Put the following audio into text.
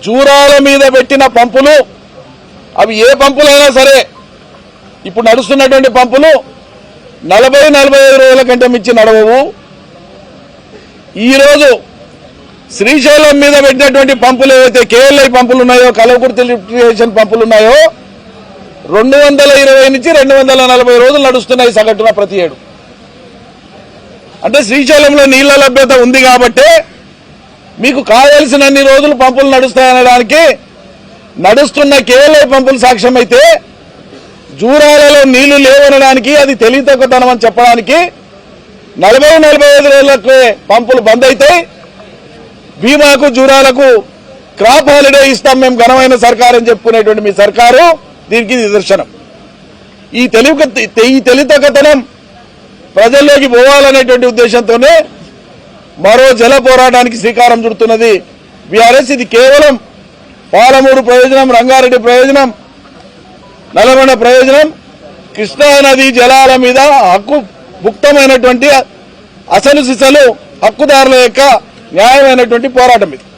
జూరాల మీద పెట్టిన పంపులు అవి ఏ పంపులైనా సరే ఇప్పుడు నడుస్తున్నటువంటి పంపులు 40-45 రోజుల కంటే మించి నడవవు. ఈరోజు శ్రీశైలం మీద పెట్టినటువంటి పంపులు ఏవైతే కేఎల్ఐ పంపులు ఉన్నాయో, కల్వకుర్తి లిఫ్ట్ ఇరిగేషన్ పంపులు ఉన్నాయో 220 నుంచి 240 రోజులు నడుస్తున్నాయి సగటున ప్రతి ఏడు. అంటే శ్రీశైలంలో నీళ్ల లభ్యత ఉంది కాబట్టి మీకు కావాల్సినన్ని రోజులు పంపులు నడుస్తాయనడానికి నడుస్తున్న కేఎల్ఐ పంపులు సాక్ష్యం అయితే, జూరాలలో నీళ్లు లేవనడానికి అది తెలివితక్కువతనం అని చెప్పడానికి 40-45 రోజులకు పంపులు బంద్ అవుతాయి. భీమాకు జూరాలకు క్రాప్ హాలిడే ఇస్తాం మేము ఘనమైన సర్కారు అని చెప్పుకునేటువంటి మీ సర్కారు దీనికి నిదర్శనం. ఈ తెలివితక్కువతనం ప్రజల్లోకి పోవాలనేటువంటి ఉద్దేశంతోనే మరో జల పోరాటానికి శ్రీకారం చుడుతున్నది బీఆర్ఎస్. ఇది కేవలం పాలమూరు ప్రయోజనం, రంగారెడ్డి ప్రయోజనం, నల్గొండ ప్రయోజనం, కృష్ణానది జలాల మీద హక్కు భుక్తమైనటువంటి అసలు సిసలు హక్కుదారుల యొక్క న్యాయమైనటువంటి పోరాటం ఇది.